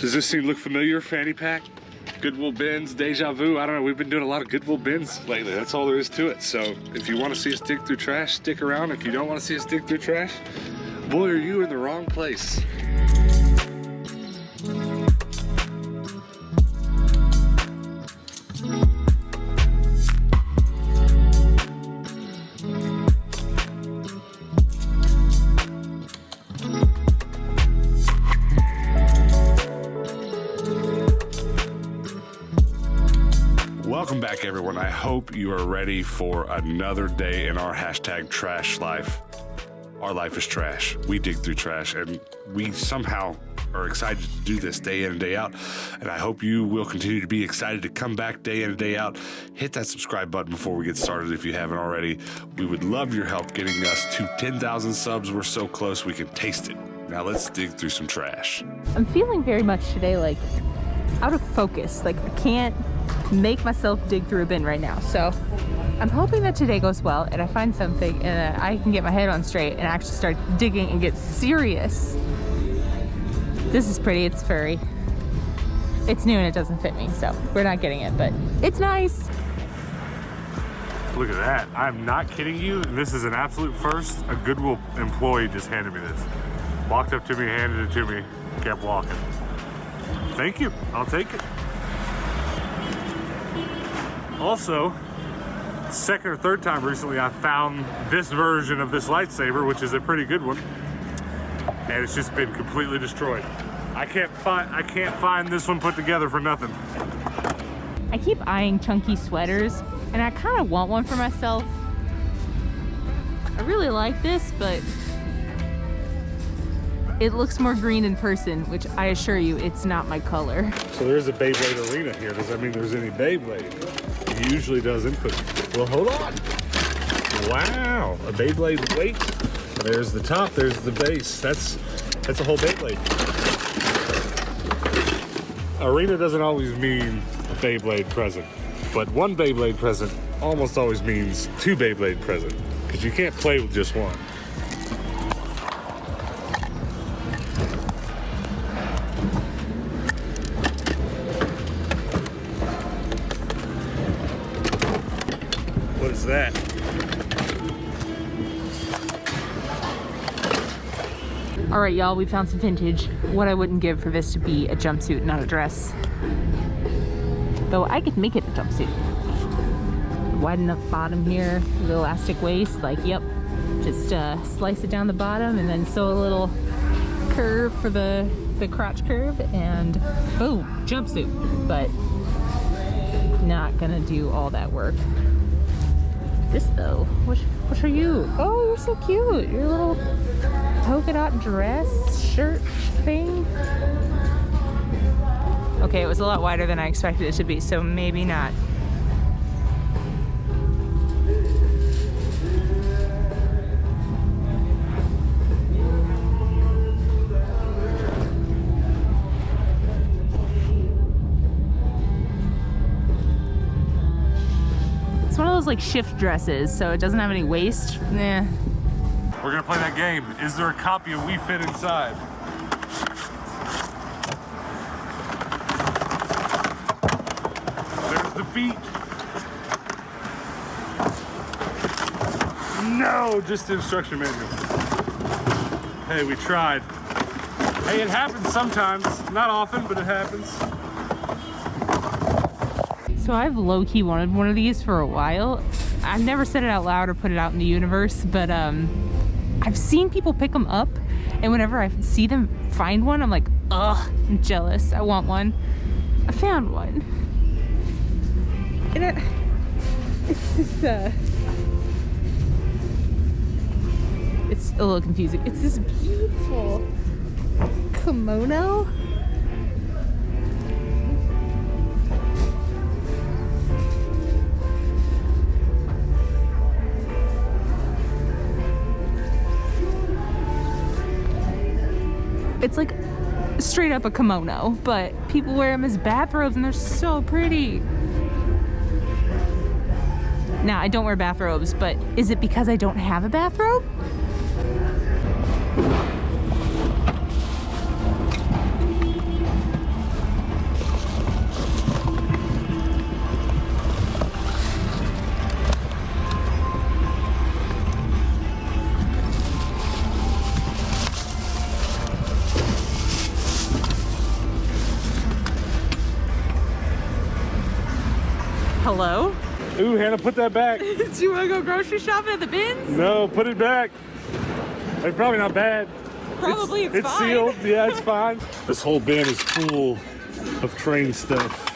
Does this scene look familiar? Fanny pack, Goodwill bins, deja vu. I don't know. We've been doing a lot of Goodwill bins lately. That's all there is to it. So if you want to see us dig through trash, stick around. If you don't want to see us dig through trash, boy, are you in the wrong place. Welcome back, everyone. I hope you are ready for another day in our hashtag trash life. Our life is trash. We dig through trash, and we somehow are excited to do this day in and day out. And I hope you will continue to be excited to come back day in and day out. Hit that subscribe button before we get started if you haven't already. We would love your help getting us to 10,000 subs. We're so close, we can taste it. Now let's dig through some trash. I'm feeling very much today like out of focus. Like I can't make myself dig through a bin right now. So I'm hoping that today goes well and I find something and that I can get my head on straight and actually start digging and get serious. This is pretty, it's furry. It's new and it doesn't fit me, so we're not getting it, but it's nice. Look at that. I'm not kidding you. This is an absolute first. A Goodwill employee just handed me this. Walked up to me, handed it to me, kept walking. Thank you, I'll take it. Also, second or third time recently, I found this version of this lightsaber, which is a pretty good one, and it's just been completely destroyed. I can't find this one put together for nothing. I keep eyeing chunky sweaters, and I kind of want one for myself. I really like this, but it looks more green in person, which I assure you, it's not my color. So there's a Beyblade arena here. Does that mean there's any Beyblade? It usually does input. Well, hold on. Wow, a Beyblade weight. There's the top, there's the base. That's a whole Beyblade. Arena doesn't always mean a Beyblade present, but one Beyblade present almost always means two Beyblade present, because you can't play with just one. What is that? All right, y'all, we found some vintage. What I wouldn't give for this to be a jumpsuit, not a dress. Though I could make it a jumpsuit. Wide enough bottom here, the elastic waist, like, yep. Just slice it down the bottom and then sew a little curve for the crotch curve and boom, jumpsuit. But not gonna do all that work. This though, what are you? Oh, you're so cute. Your little polka dot dress, shirt thing. Okay, it was a lot wider than I expected it to be, so maybe not. It's one of those like shift dresses, so it doesn't have any waist. Nah. We're gonna play that game. Is there a copy of We Fit Inside? There's the feet. No, just the instruction manual. Hey, we tried. Hey, it happens sometimes. Not often, but it happens. So I've low-key wanted one of these for a while. I've never said it out loud or put it out in the universe, but I've seen people pick them up, and whenever I see them find one, I'm like, ugh, I'm jealous. I want one. I found one. And it's just, it's a little confusing. It's this beautiful kimono. It's like straight up a kimono, but people wear them as bathrobes and they're so pretty. Now, I don't wear bathrobes, but is it because I don't have a bathrobe? Hello? Ooh, Hannah, put that back. Do you want to go grocery shopping at the bins? No, put it back. It's probably not bad. Probably it's fine. Sealed. Yeah, it's fine. This whole bin is full of train stuff.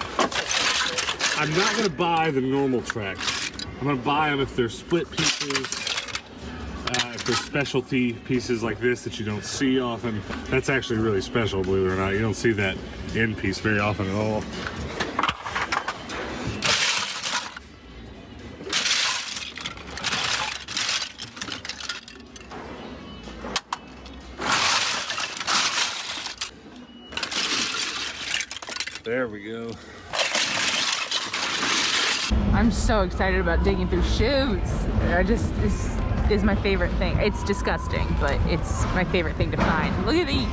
I'm not gonna buy the normal tracks. I'm gonna buy them if they're split pieces, if they're specialty pieces like this that you don't see often. That's actually really special, believe it or not. You don't see that end piece very often at all. There we go. I'm so excited about digging through shoes. This is my favorite thing. It's disgusting, but it's my favorite thing to find. Look at these.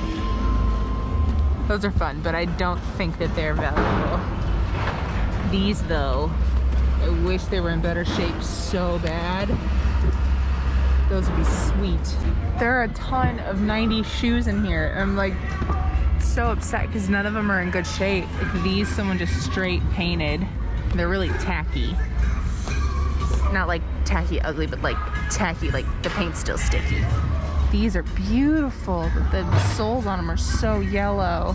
Those are fun, but I don't think that they're valuable. These though, I wish they were in better shape so bad. Those would be sweet. There are a ton of 90s shoes in here. I'm like so upset because none of them are in good shape. Like these, someone just straight painted. They're really tacky. Not like tacky ugly, but like tacky, like the paint's still sticky. These are beautiful, but the soles on them are so yellow.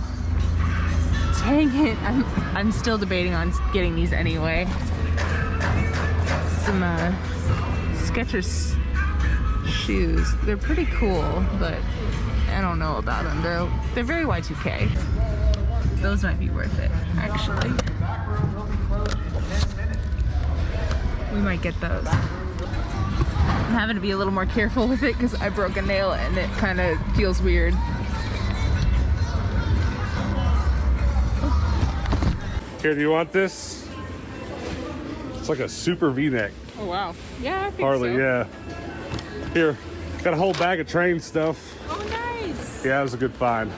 Dang it, I'm still debating on getting these anyway. Some Skechers shoes. They're pretty cool, but I don't know about them. They're very Y2K. Those might be worth it, actually. We might get those. I'm having to be a little more careful with it because I broke a nail and it kind of feels weird. Here, do you want this? It's like a super V-neck. Oh wow. Yeah, I think Harley, so. yeah. Here, got a whole bag of train stuff. Oh nice. Yeah, it was a good find.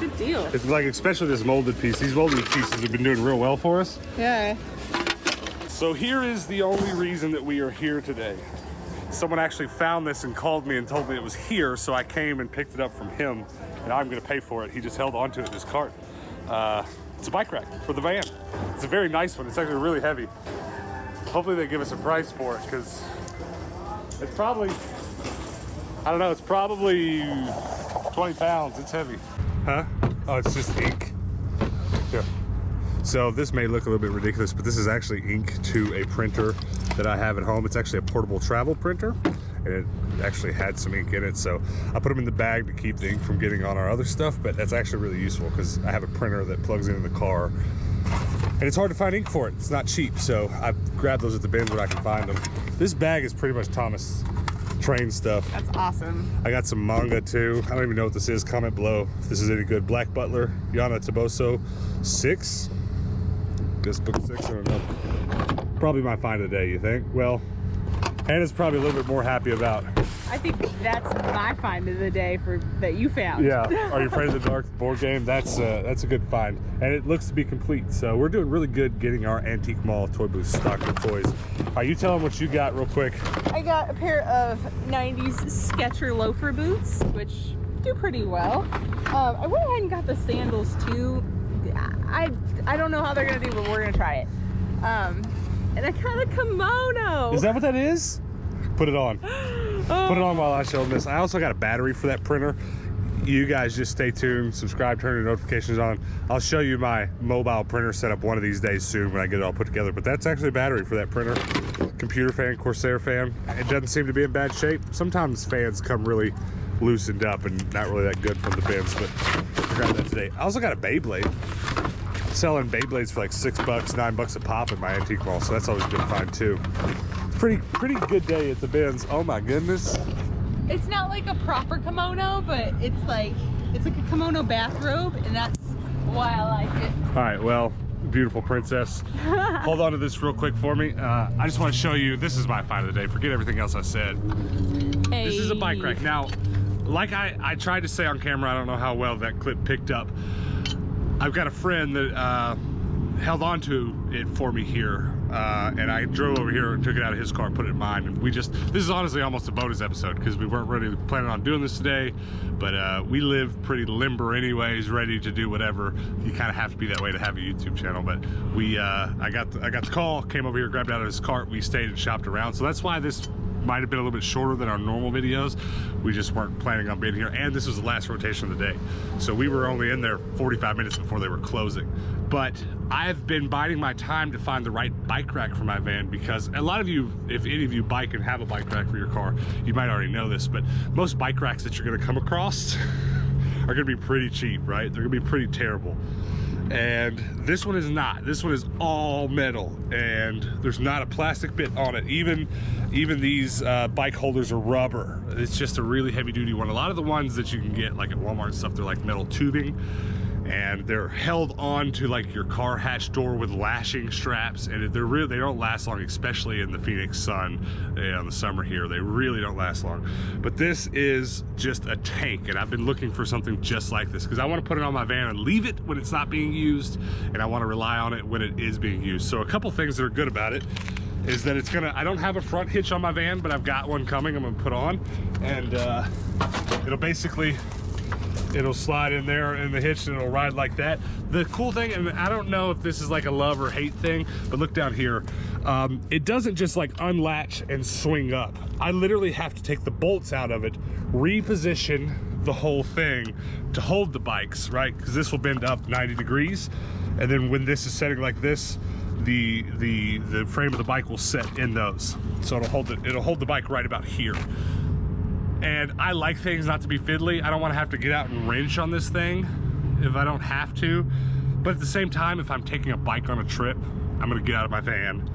Good deal. It's like, especially this molded piece. These molded pieces have been doing real well for us. Yeah. So here is the only reason that we are here today. Someone actually found this and called me and told me it was here, so I came and picked it up from him, and I'm gonna pay for it. He just held onto it in his cart. It's a bike rack for the van. It's a very nice one. It's actually really heavy. Hopefully they give us a price for it, because it's probably, I don't know, it's probably 20 pounds. It's heavy. Huh? Oh, it's just ink. Here. So this may look a little bit ridiculous, but this is actually ink to a printer that I have at home. It's actually a portable travel printer, and it actually had some ink in it. So I put them in the bag to keep the ink from getting on our other stuff, but that's actually really useful because I have a printer that plugs in the car, and it's hard to find ink for it. It's not cheap, so I grabbed those at the bins when I can find them. This bag is pretty much Thomas Train stuff. That's awesome. I got some manga too. I don't even know what this is. Comment below if this is any good. Black Butler, Yana Toboso 6. This book 6, I don't know. Probably my find of the day, you think? Well, Hannah's probably a little bit more happy about. I think that's my find of the day that you found. Yeah, Are You Afraid of the Dark board game? That's a good find, and it looks to be complete. So we're doing really good getting our antique mall toy booth stocked with toys. All right, you tell them what you got real quick. I got a pair of 90s Skechers loafer boots, which do pretty well. I went ahead and got the sandals too. I don't know how they're gonna do, but we're gonna try it. And I got a kimono. Is that what that is? Put it on. Oh. Put it on while I show them this. I also got a battery for that printer. You guys just stay tuned, subscribe, turn your notifications on. I'll show you my mobile printer setup one of these days soon when I get it all put together. But that's actually a battery for that printer. Computer fan, Corsair fan. It doesn't seem to be in bad shape. Sometimes fans come really loosened up and not really that good from the bins, but I grabbed that today. I also got a Beyblade. Selling Beyblades for like $6, $9 a pop at my antique mall, so that's always a good find too. Pretty good day at the bins. Oh my goodness. It's not like a proper kimono, but it's like a kimono bathrobe, and that's why I like it. All right, well, beautiful princess. Hold on to this real quick for me. I just want to show you, this is my find of the day. Forget everything else I said. Hey. This is a bike rack. Now, like I tried to say on camera, I don't know how well that clip picked up. I've got a friend that held on to it for me here and I drove over here and took it out of his car and put it in mine. And this is honestly almost a bonus episode because we weren't really planning on doing this today, but we live pretty limber anyways, ready to do whatever. You kind of have to be that way to have a YouTube channel. But I got the call, came over here, grabbed it out of his cart, we stayed and shopped around. So that's why this might have been a little bit shorter than our normal videos. We just weren't planning on being here, and this was the last rotation of the day. So we were only in there 45 minutes before they were closing. But I've been biding my time to find the right bike rack for my van, because a lot of you, if any of you bike and have a bike rack for your car, you might already know this, but most bike racks that you're gonna come across are gonna be pretty cheap, right? They're gonna be pretty terrible. And this one is not. This one is all metal, and there's not a plastic bit on it. Even these bike holders are rubber. It's just a really heavy duty one. A lot of the ones that you can get like at Walmart and stuff, they're like metal tubing, and they're held on to like your car hatch door with lashing straps, and they don't last long, especially in the Phoenix sun in the summer here. They really don't last long. But this is just a tank, and I've been looking for something just like this because I want to put it on my van and leave it when it's not being used, and I want to rely on it when it is being used. So a couple things that are good about it is that I don't have a front hitch on my van, but I've got one coming I'm gonna put on, and it'll slide in there in the hitch and it'll ride like that. The cool thing, and I don't know if this is like a love or hate thing, but look down here. It doesn't just like unlatch and swing up. I literally have to take the bolts out of it, reposition the whole thing to hold the bikes, right? Because this will bend up 90 degrees. And then when this is setting like this, the frame of the bike will set in those. So it'll hold the bike right about here. And I like things not to be fiddly. I don't want to have to get out and wrench on this thing if I don't have to. But at the same time, if I'm taking a bike on a trip, I'm gonna get out of my van.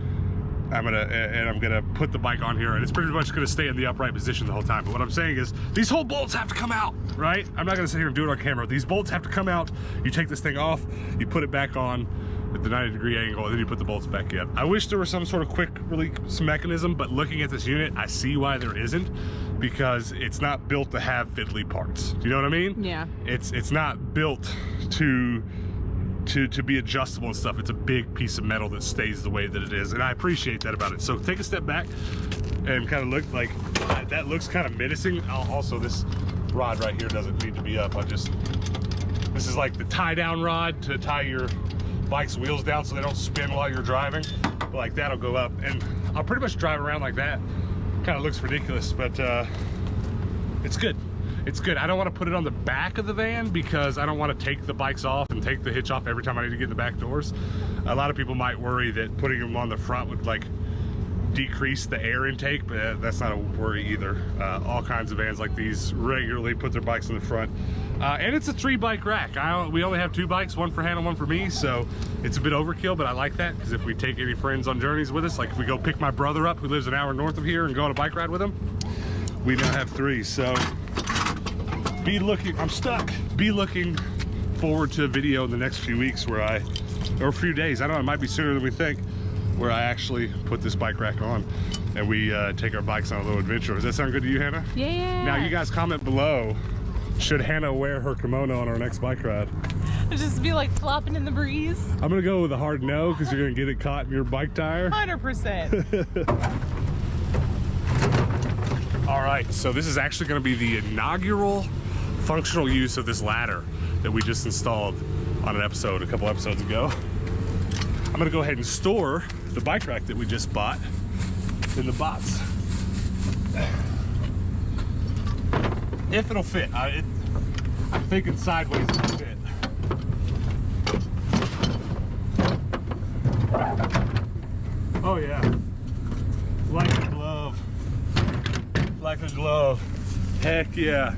I'm gonna put the bike on here, and it's pretty much gonna stay in the upright position the whole time. But what I'm saying is, these whole bolts have to come out, right? I'm not gonna sit here and do it on camera. These bolts have to come out. You take this thing off, you put it back on at the 90-degree angle, and then you put the bolts back in. I wish there was some sort of quick release mechanism, but looking at this unit, I see why there isn't, because it's not built to have fiddly parts. Do you know what I mean? Yeah. It's not built to be adjustable and stuff. It's a big piece of metal that stays the way that it is, and I appreciate that about it. So take a step back and kind of look like that looks kind of menacing. Also, this rod right here doesn't need to be up. This is like the tie down rod to tie your bike's wheels down so they don't spin while you're driving. But like that'll go up, and I'll pretty much drive around like that. Kind of looks ridiculous, but it's good. It's good. I don't want to put it on the back of the van because I don't want to take the bikes off and take the hitch off every time I need to get in the back doors. A lot of people might worry that putting them on the front would like decrease the air intake, but that's not a worry either. All kinds of vans like these regularly put their bikes in the front. And it's a 3-bike rack. We only have 2 bikes, one for Hannah, one for me, so it's a bit overkill, but I like that because if we take any friends on journeys with us, like if we go pick my brother up who lives an hour north of here and go on a bike ride with him, we now have 3. So I'm stuck. Be looking forward to a video in the next few weeks or a few days, I don't know, it might be sooner than we think, where I actually put this bike rack on and we take our bikes on a little adventure. Does that sound good to you, Hannah? Yeah. Now you guys comment below, should Hannah wear her kimono on our next bike ride? Just be like flopping in the breeze. I'm gonna go with a hard no because you're gonna get it caught in your bike tire. 100%. All right, so this is actually gonna be the inaugural functional use of this ladder that we just installed on an episode a couple episodes ago. I'm gonna go ahead and store the bike rack that we just bought in the box. If it'll fit. I'm thinking sideways it'll fit. Oh yeah, like a glove. Like a glove. Heck yeah.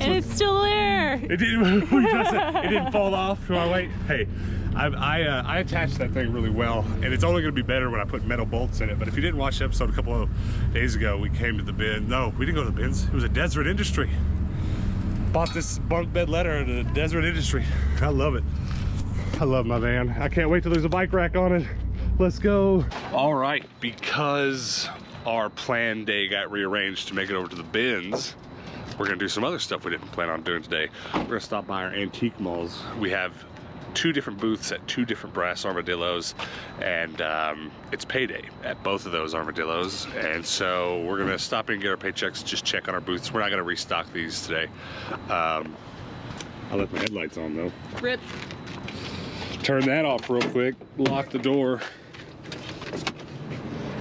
And it's still there. It didn't fall off to our weight. Hey, I attached that thing really well, and it's only going to be better when I put metal bolts in it. But if you didn't watch the episode a couple of days ago, we came to the BINS. No, we didn't go to the BINS. It was a Desert Industry. Bought this bunk bed letter at a Desert Industry. I love it. I love my van. I can't wait till there's a bike rack on it. Let's go. All right, because our planned day got rearranged to make it over to the BINS, we're gonna do some other stuff we didn't plan on doing today. We're gonna stop by our antique malls. We have 2 different booths at 2 different brass armadillos, and it's payday at both of those armadillos. And so we're gonna stop in and get our paychecks, just check on our booths. We're not gonna restock these today. I left my headlights on though. Rip. Turn that off real quick, lock the door.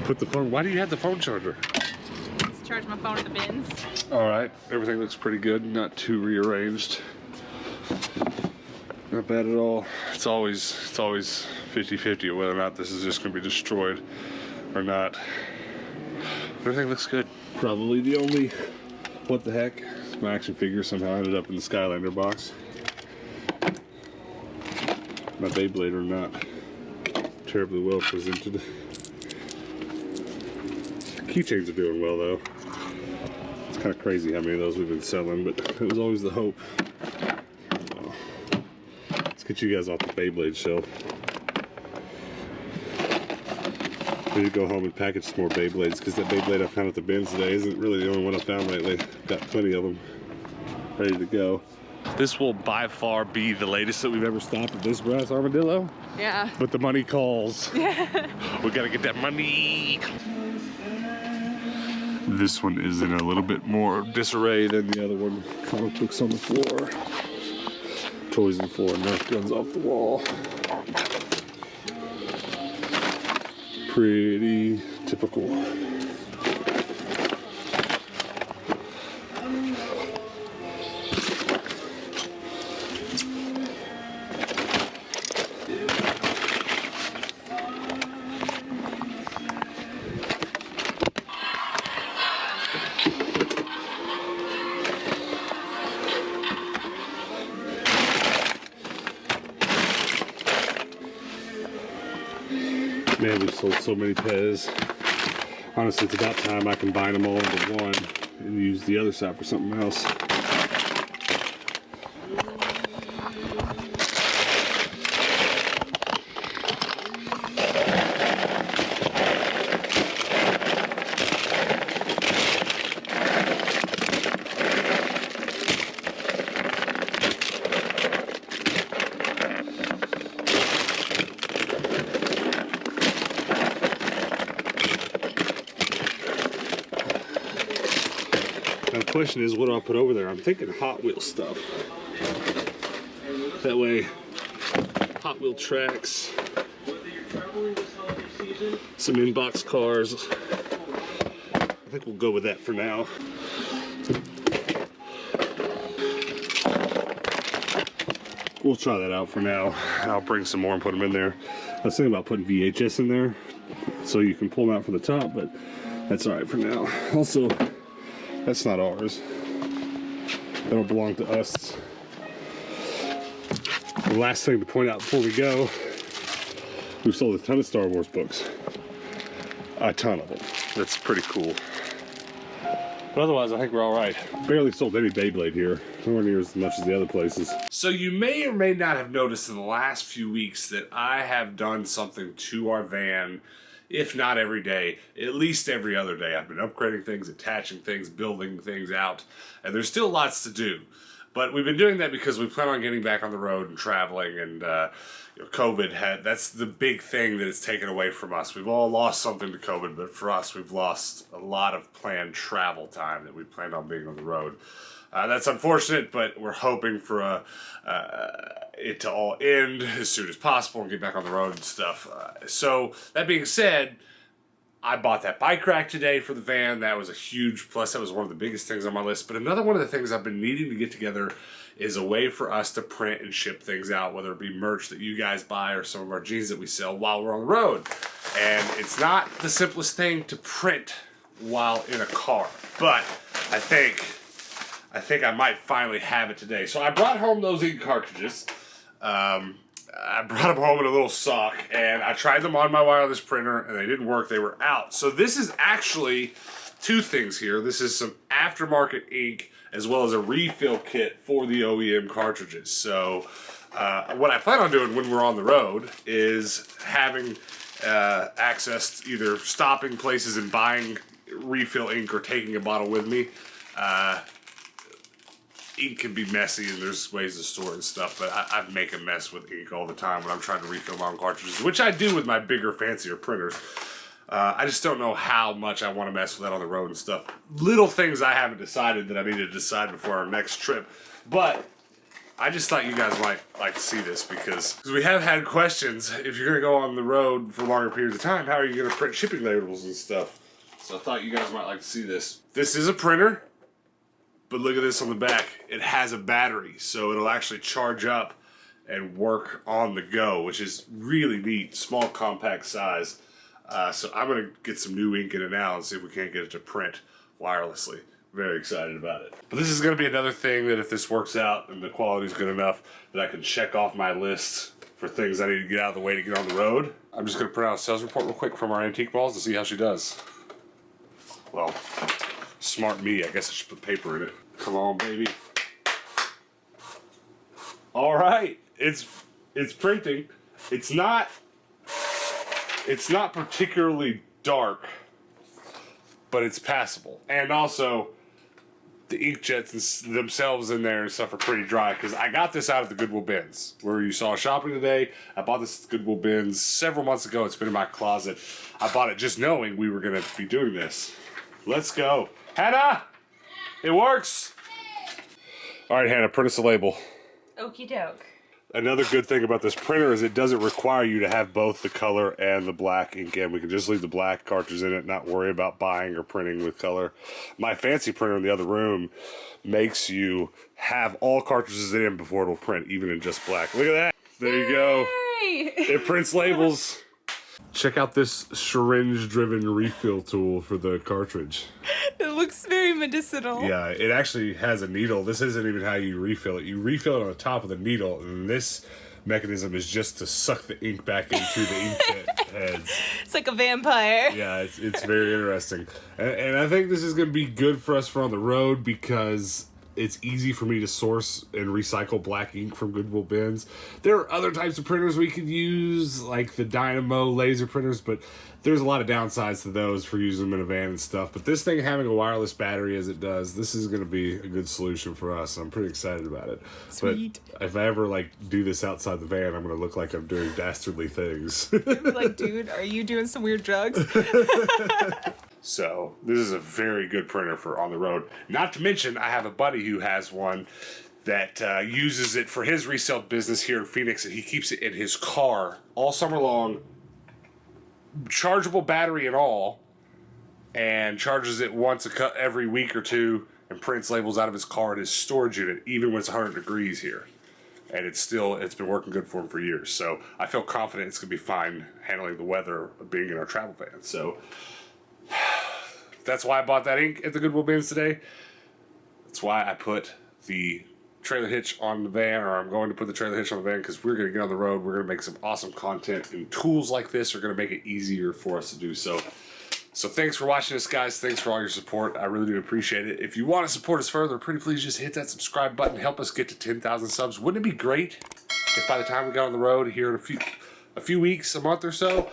Put the phone, why do you have the phone charger? Let's charge my phone at the bins. All right, everything looks pretty good, not too rearranged. Not bad at all. It's always 50-50 whether or not this is just gonna be destroyed or not. Everything looks good. Probably the only, what the heck, my action figure somehow ended up in the Skylander box. My Beyblade are not terribly well presented. Keychains are doing well though. It's kind of crazy how many of those we've been selling, but it was always the hope. Let's get you guys off the Beyblade shelf. We need to go home and package some more Beyblades, because that Beyblade I found at the bins today isn't really the only one I found lately. Got plenty of them ready to go. This will by far be the latest that we've ever stopped at this brass armadillo. Yeah. But the money calls. Yeah. We gotta get that money. This one is in a little bit more disarray than the other one. Comic books on the floor. Toys on the floor, Nerf guns off the wall. Pretty typical. Man, we've sold so many Pez. Honestly, it's about time I combine them all into one and use the other side for something else. Now the question is, what do I put over there? I'm thinking Hot Wheel stuff. That way, Hot Wheel tracks, some inbox cars. I think we'll go with that for now. We'll try that out for now. I'll bring some more and put them in there. I was thinking about putting VHS in there so you can pull them out from the top, but that's all right for now. Also, that's not ours. They don't belong to us. The last thing to point out before we go, we've sold a ton of Star Wars books. A ton of them. That's pretty cool. But otherwise, I think we're all right. Barely sold any Beyblade here. Nowhere near as much as the other places. So you may or may not have noticed in the last few weeks that I have done something to our van, if not every day, at least every other day. I've been upgrading things, attaching things, building things out, and there's still lots to do. But we've been doing that because we plan on getting back on the road and traveling, and COVID that's the big thing that it's taken away from us. We've all lost something to COVID, but for us, we've lost a lot of planned travel time that we planned on being on the road. That's unfortunate, but we're hoping for it to all end as soon as possible and get back on the road and stuff. So that being said, I bought that bike rack today for the van. That was a huge plus. That was one of the biggest things on my list. But another one of the things I've been needing to get together is a way for us to print and ship things out, whether it be merch that you guys buy or some of our jeans that we sell while we're on the road. And it's not the simplest thing to print while in a car, but I think I might finally have it today. So I brought home those ink cartridges. I brought them home in a little sock, and I tried them on my wireless printer, and they didn't work. They were out. So this is actually two things here. This is some aftermarket ink, as well as a refill kit for the OEM cartridges. So what I plan on doing when we're on the road is having access to either stopping places and buying refill ink or taking a bottle with me. ink can be messy and there's ways to store it and stuff, but I make a mess with ink all the time when I'm trying to refill my own cartridges, which I do with my bigger, fancier printers. I just don't know how much I want to mess with that on the road and stuff. Little things I haven't decided that I need to decide before our next trip. But I just thought you guys might like to see this because we have had questions. If you're going to go on the road for longer periods of time, how are you going to print shipping labels and stuff? So I thought you guys might like to see this. This is a printer, but look at this on the back. It has a battery, so it'll actually charge up and work on the go, which is really neat. Small, compact size. So I'm going to get some new ink in it now and see if we can't get it to print wirelessly. Very excited about it. But this is going to be another thing that if this works out and the quality is good enough that I can check off my list for things I need to get out of the way to get on the road. I'm just going to print out a sales report real quick from our antique malls to see how she does. Well, smart me. I guess I should put paper in it. Come on, baby. All right. It's printing. It's not particularly dark, but it's passable. And also, the inkjets themselves in there and stuff are pretty dry because I got this out of the Goodwill bins where you saw shopping today. I bought this at the Goodwill bins several months ago. It's been in my closet. I bought it just knowing we were going to be doing this. Let's go. Hannah! It works! All right, Hannah, print us a label. Okie doke. Another good thing about this printer is it doesn't require you to have both the color and the black ink in. We can just leave the black cartridge in it, not worry about buying or printing with color. My fancy printer in the other room makes you have all cartridges in before it'll print, even in just black. Look at that. There you go. Yay! It prints labels. Check out this syringe-driven refill tool for the cartridge. It looks very medicinal. Yeah, it actually has a needle. This isn't even how you refill it. You refill it on the top of the needle, and this mechanism is just to suck the ink back into the ink heads. It's like a vampire. Yeah, it's very interesting. And I think this is going to be good for us for on the road because it's easy for me to source and recycle black ink from Goodwill bins. There are other types of printers we could use, like the Dynamo laser printers, but there's a lot of downsides to those for using them in a van and stuff. But this thing having a wireless battery as it does, this is going to be a good solution for us. I'm pretty excited about it. Sweet. But if I ever do this outside the van, I'm going to look like I'm doing dastardly things. Like, dude, are you doing some weird drugs? So this is a very good printer for on the road. Not to mention, I have a buddy who has one that uses it for his resale business here in Phoenix, and he keeps it in his car all summer long, chargeable battery and all, and charges it once every week or two and prints labels out of his car in his storage unit, even when it's 100 degrees here. And it's been working good for him for years. So I feel confident it's going to be fine handling the weather of being in our travel van. So that's why I bought that ink at the Goodwill bins today. That's why I put the trailer hitch on the van, or I'm going to put the trailer hitch on the van because we're going to get on the road. We're going to make some awesome content, and tools like this are going to make it easier for us to do so. So thanks for watching this, guys. Thanks for all your support. I really do appreciate it. If you want to support us further, pretty please just hit that subscribe button. Help us get to 10,000 subs. Wouldn't it be great if by the time we got on the road here in a few weeks, a month or so,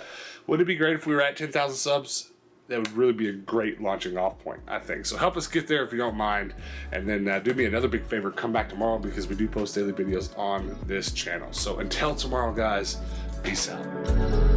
wouldn't it be great if we were at 10,000 subs? That would really be a great launching off point, I think. So help us get there if you don't mind. And then do me another big favor. Come back tomorrow because we do post daily videos on this channel. So until tomorrow, guys, peace out.